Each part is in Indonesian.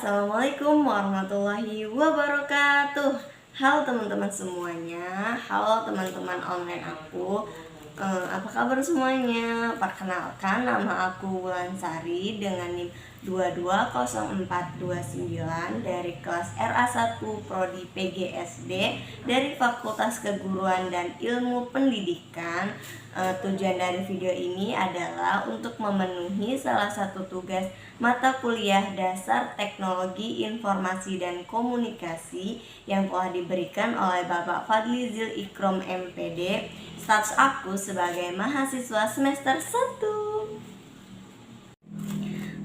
Assalamualaikum warahmatullahi wabarakatuh. Halo teman-teman semuanya, halo teman-teman online aku. Apa kabar semuanya? Perkenalkan, nama aku Wulansari dengan NIM 220429 dari kelas RA1 Prodi PGSD dari Fakultas Keguruan dan Ilmu Pendidikan. Tujuan dari video ini adalah untuk memenuhi salah satu tugas mata kuliah dasar Teknologi Informasi dan Komunikasi yang telah diberikan oleh Bapak Fadli Zil Ikrom MPD. Status aku sebagai mahasiswa semester 1.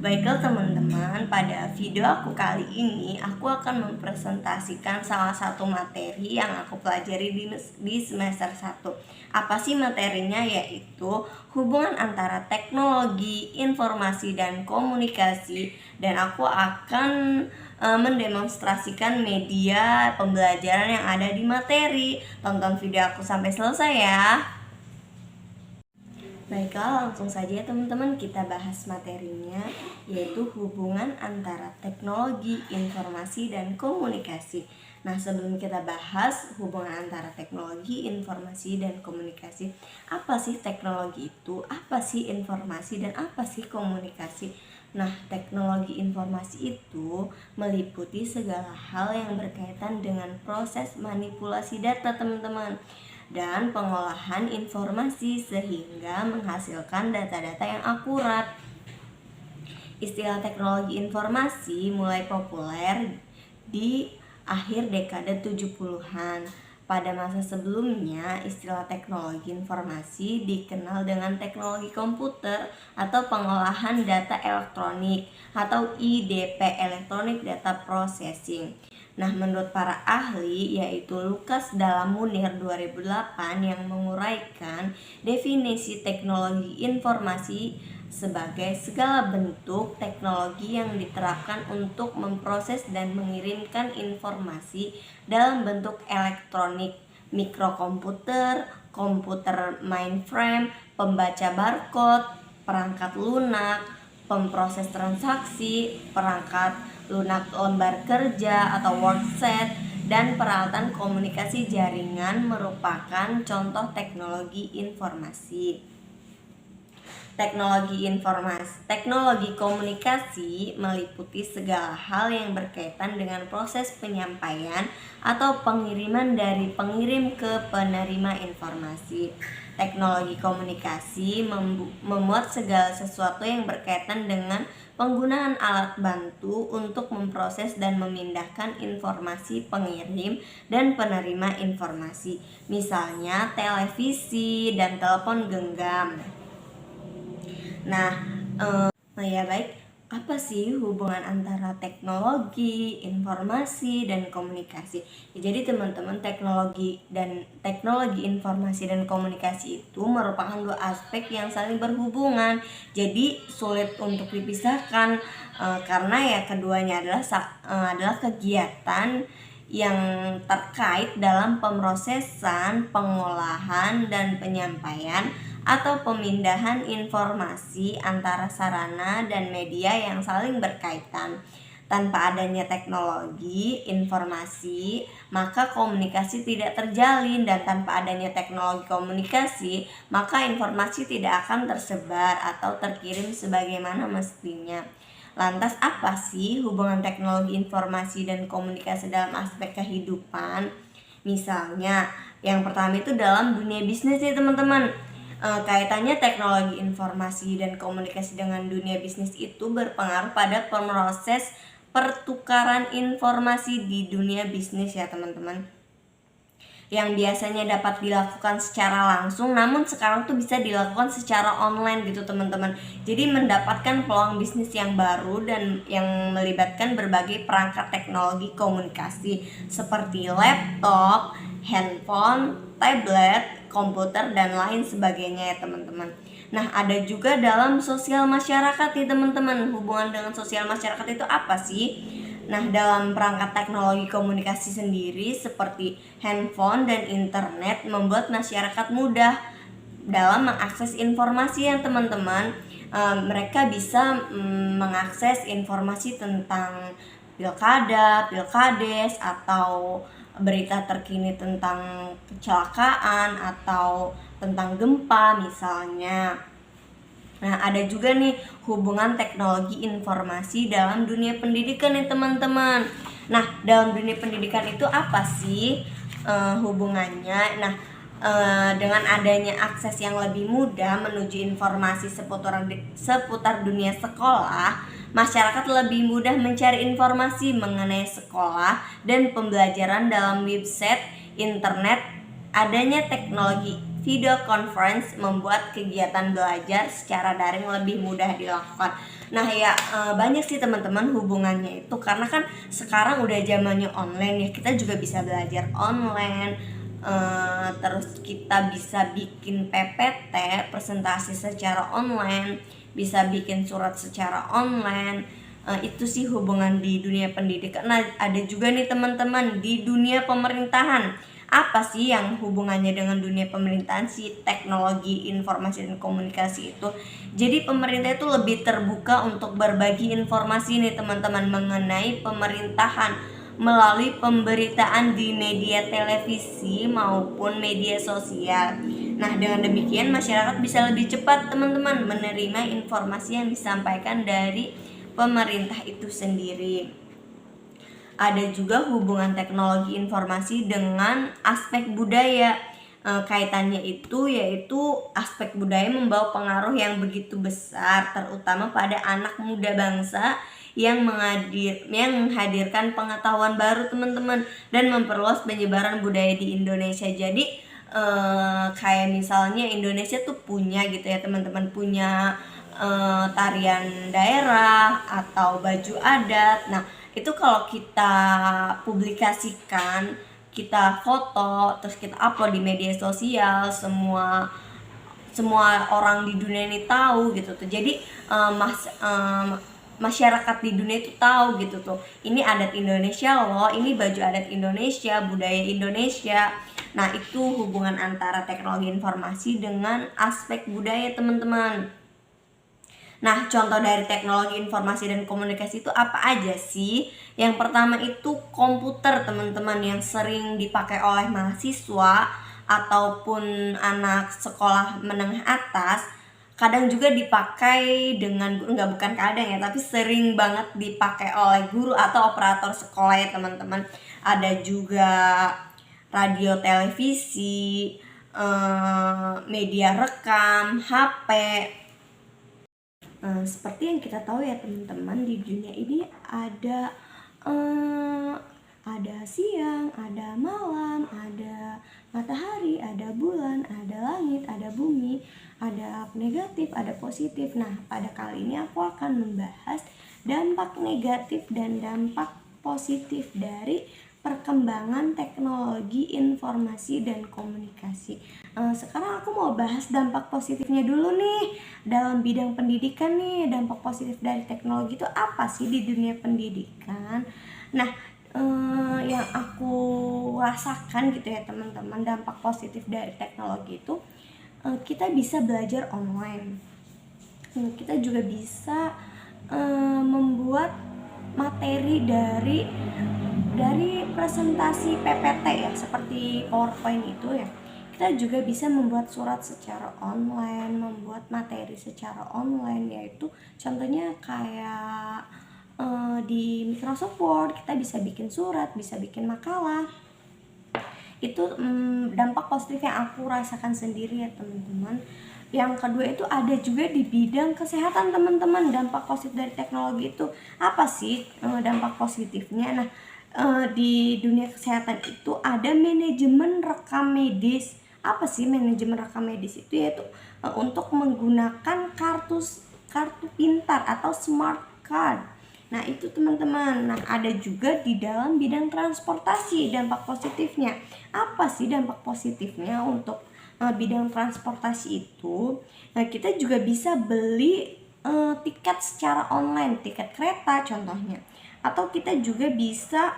Baiklah teman-teman, pada video aku kali ini aku akan mempresentasikan salah satu materi yang aku pelajari di semester 1. Apa sih materinya? Yaitu hubungan antara teknologi, informasi, dan komunikasi. Dan aku akan mendemonstrasikan media pembelajaran yang ada di materi. Tonton video aku sampai selesai ya. Baiklah, langsung saja teman-teman kita bahas materinya, yaitu hubungan antara teknologi, informasi, dan komunikasi. Nah, sebelum kita bahas hubungan antara teknologi, informasi, dan komunikasi, apa sih teknologi itu? Apa sih informasi? Dan apa sih komunikasi? Nah, teknologi informasi itu meliputi segala hal yang berkaitan dengan proses manipulasi data, teman-teman, dan pengolahan informasi sehingga menghasilkan data-data yang akurat. Istilah teknologi informasi mulai populer di akhir dekade 70-an. Pada masa sebelumnya, istilah teknologi informasi dikenal dengan teknologi komputer atau pengolahan data elektronik atau IDP, Electronic Data Processing. Nah, menurut para ahli yaitu Lukas Dalam-Munir 2008 yang menguraikan definisi teknologi informasi sebagai segala bentuk teknologi yang diterapkan untuk memproses dan mengirimkan informasi dalam bentuk elektronik, mikrokomputer, komputer mainframe, pembaca barcode, perangkat lunak, pemproses transaksi, perangkat lunak lembar kerja atau workset, dan peralatan komunikasi jaringan merupakan contoh teknologi informasi. Teknologi komunikasi meliputi segala hal yang berkaitan dengan proses penyampaian atau pengiriman dari pengirim ke penerima informasi. Teknologi komunikasi memuat segala sesuatu yang berkaitan dengan penggunaan alat bantu untuk memproses dan memindahkan informasi pengirim dan penerima informasi, misalnya televisi dan telepon genggam. Nah, apa sih hubungan antara teknologi, informasi, dan komunikasi? Jadi teman-teman, teknologi informasi dan komunikasi itu merupakan dua aspek yang saling berhubungan. Jadi sulit untuk dipisahkan karena ya keduanya adalah kegiatan yang terkait dalam pemrosesan, pengolahan, dan penyampaian atau pemindahan informasi antara sarana dan media yang saling berkaitan. Tanpa adanya teknologi informasi, maka komunikasi tidak terjalin, dan tanpa adanya teknologi komunikasi, maka informasi tidak akan tersebar atau terkirim sebagaimana mestinya. Lantas apa sih hubungan teknologi informasi dan komunikasi dalam aspek kehidupan? Misalnya, yang pertama itu dalam dunia bisnis nih teman-teman. Kaitannya teknologi informasi dan komunikasi dengan dunia bisnis itu berpengaruh pada proses pertukaran informasi di dunia bisnis ya teman-teman, yang biasanya dapat dilakukan secara langsung, namun sekarang tuh bisa dilakukan secara online gitu teman-teman. Jadi mendapatkan peluang bisnis yang baru dan yang melibatkan berbagai perangkat teknologi komunikasi seperti laptop, handphone, tablet, komputer, dan lain sebagainya ya teman-teman. Nah, ada juga dalam sosial masyarakat nih teman-teman. Hubungan dengan sosial masyarakat itu apa sih? Nah, dalam perangkat teknologi komunikasi sendiri seperti handphone dan internet membuat masyarakat mudah dalam mengakses informasi ya teman-teman. Mereka bisa mengakses informasi tentang pilkada, pilkades, atau berita terkini tentang kecelakaan atau tentang gempa misalnya. Nah, ada juga nih hubungan teknologi informasi dalam dunia pendidikan nih teman-teman. Nah, dalam dunia pendidikan itu apa sih hubungannya? Nah, dengan adanya akses yang lebih mudah menuju informasi seputar dunia sekolah, masyarakat lebih mudah mencari informasi mengenai sekolah dan pembelajaran dalam website, internet. Adanya teknologi video conference membuat kegiatan belajar secara daring lebih mudah dilakukan. Nah ya, banyak sih teman-teman hubungannya itu, karena kan sekarang udah zamannya online ya, kita juga bisa belajar online. Terus kita bisa bikin PPT, presentasi secara online, bisa bikin surat secara online. Itu sih hubungan di dunia pendidikan. Nah, ada juga nih teman-teman di dunia pemerintahan. Apa sih yang hubungannya dengan dunia pemerintahan si teknologi informasi dan komunikasi itu? Jadi pemerintah itu lebih terbuka untuk berbagi informasi nih teman-teman mengenai pemerintahan melalui pemberitaan di media televisi maupun media sosial. Nah, dengan demikian masyarakat bisa lebih cepat teman-teman menerima informasi yang disampaikan dari pemerintah itu sendiri. Ada juga hubungan teknologi informasi dengan aspek budaya. Kaitannya itu yaitu aspek budaya membawa pengaruh yang begitu besar, terutama pada anak muda bangsa yang menghadirkan pengetahuan baru teman-teman dan memperluas penyebaran budaya di Indonesia. Jadi kayak misalnya Indonesia tuh punya gitu ya teman-teman, punya tarian daerah atau baju adat. Nah, itu kalau kita publikasikan, kita foto, terus kita upload di media sosial, semua orang di dunia ini tahu gitu tuh. Jadi masyarakat di dunia itu tahu gitu tuh, ini adat Indonesia loh, ini baju adat Indonesia, budaya Indonesia. Nah, itu hubungan antara teknologi informasi dengan aspek budaya teman-teman. Nah, contoh dari teknologi informasi dan komunikasi itu apa aja sih? Yang pertama itu komputer teman-teman, yang sering dipakai oleh mahasiswa ataupun anak sekolah menengah atas. Kadang juga dipakai dengan, bukan kadang ya, tapi sering banget dipakai oleh guru atau operator sekolah ya teman-teman. Ada juga radio televisi, media rekam, HP. Seperti yang kita tahu ya teman-teman, di dunia ini ada siang, ada malam, ada matahari, ada bulan, ada langit, ada bumi, ada negatif, ada positif. Nah, pada kali ini aku akan membahas dampak negatif dan dampak positif dari perkembangan teknologi informasi dan komunikasi. Sekarang aku mau bahas dampak positifnya dulu nih dalam bidang pendidikan nih. Dampak positif dari teknologi itu apa sih di dunia pendidikan? Nah, yang aku rasakan gitu ya teman-teman, dampak positif dari teknologi itu kita bisa belajar online. Kita juga bisa membuat materi dari presentasi PPT ya, seperti PowerPoint itu ya. Kita juga bisa membuat surat secara online, membuat materi secara online, yaitu contohnya kayak di Microsoft Word kita bisa bikin surat, bisa bikin makalah. Itu dampak positif yang aku rasakan sendiri ya teman-teman. Yang kedua itu ada juga di bidang kesehatan teman-teman. Dampak positif dari teknologi itu apa sih dampak positifnya? Nah, di dunia kesehatan itu ada manajemen rekam medis. Apa sih manajemen rekam medis itu? Yaitu untuk menggunakan kartu pintar atau smart card. Nah, itu teman-teman. Nah, ada juga di dalam bidang transportasi dampak positifnya. Apa sih dampak positifnya untuk bidang transportasi itu? Nah, kita juga bisa beli tiket secara online, tiket kereta contohnya. Atau kita juga bisa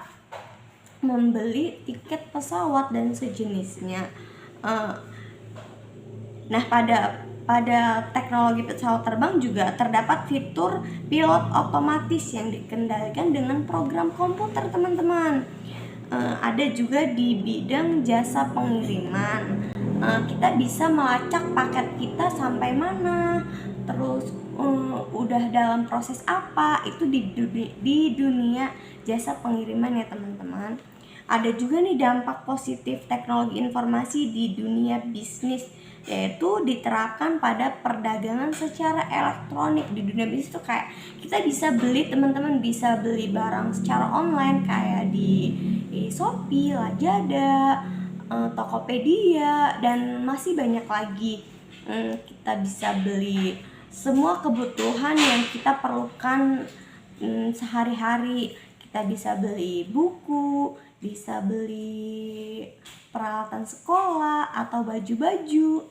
membeli tiket pesawat dan sejenisnya. Nah, pada pada teknologi pesawat terbang juga terdapat fitur pilot otomatis yang dikendalikan dengan program komputer, teman-teman. Ada juga di bidang jasa pengiriman. Kita bisa melacak paket kita sampai mana, terus udah dalam proses apa, itu di dunia jasa pengiriman ya teman-teman. Ada juga nih dampak positif teknologi informasi di dunia bisnis, yaitu diterapkan pada perdagangan secara elektronik. Di dunia bisnis tuh kayak kita bisa beli, teman-teman bisa beli barang secara online kayak di Shopee, Lazada, Tokopedia, dan masih banyak lagi. Kita bisa beli semua kebutuhan yang kita perlukan sehari-hari. Kita bisa beli buku, bisa beli peralatan sekolah atau baju-baju.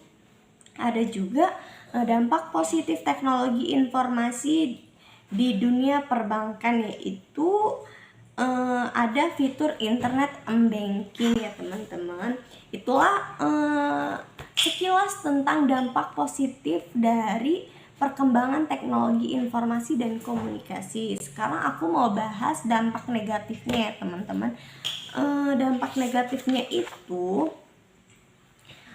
Ada juga dampak positif teknologi informasi di dunia perbankan, yaitu ada fitur internet banking ya teman-teman. Itulah sekilas tentang dampak positif dari perkembangan teknologi informasi dan komunikasi. Sekarang aku mau bahas dampak negatifnya ya teman-teman. Dampak negatifnya itu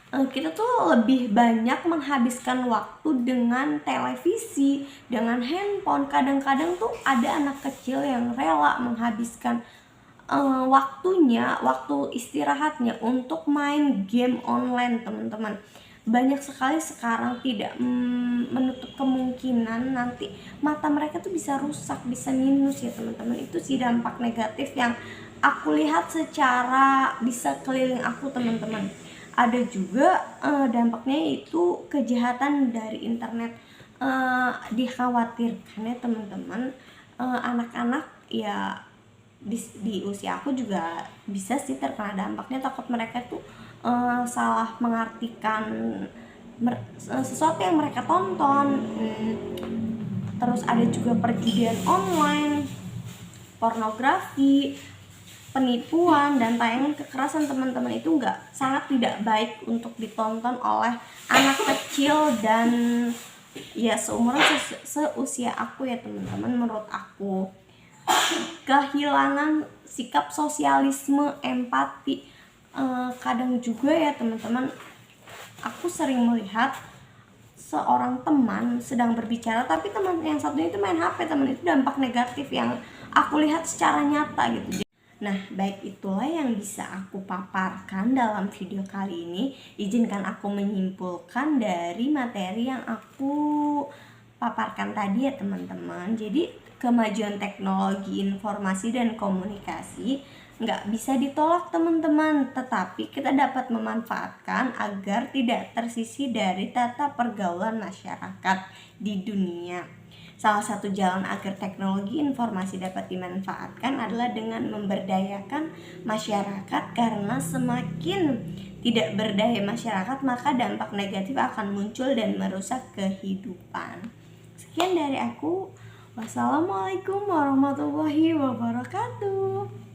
kita tuh lebih banyak menghabiskan waktu dengan televisi, dengan handphone. Kadang-kadang tuh ada anak kecil yang rela menghabiskan waktu istirahatnya untuk main game online, teman-teman. Banyak sekali sekarang tidak menutup kemungkinan nanti mata mereka tuh bisa rusak, bisa minus ya teman-teman. Itu sih dampak negatif yang aku lihat secara di sekeliling aku, teman-teman. Ada juga dampaknya itu kejahatan dari internet. Dikhawatirkan ya teman-teman, anak-anak ya di usia aku juga bisa sih terkena dampaknya. Takut mereka tuh salah mengartikan sesuatu yang mereka tonton. Terus ada juga perjudian online, pornografi, penipuan, dan tayangan kekerasan, teman-teman. Itu sangat tidak baik untuk ditonton oleh anak kecil dan ya seumuran seusia aku ya teman-teman. Menurut aku kehilangan sikap sosialisme, empati. Kadang juga ya teman-teman, aku sering melihat seorang teman sedang berbicara tapi teman yang satunya itu main HP, teman. Itu dampak negatif yang aku lihat secara nyata gitu. Nah, baik, itulah yang bisa aku paparkan dalam video kali ini. Izinkan aku menyimpulkan dari materi yang aku paparkan tadi ya teman-teman. Jadi kemajuan teknologi informasi dan komunikasi nggak bisa ditolak teman-teman, tetapi kita dapat memanfaatkan agar tidak tersisih dari tata pergaulan masyarakat di dunia. Salah satu jalan agar teknologi informasi dapat dimanfaatkan adalah dengan memberdayakan masyarakat, karena semakin tidak berdaya masyarakat maka dampak negatif akan muncul dan merusak kehidupan. Sekian dari aku. Wassalamualaikum warahmatullahi wabarakatuh.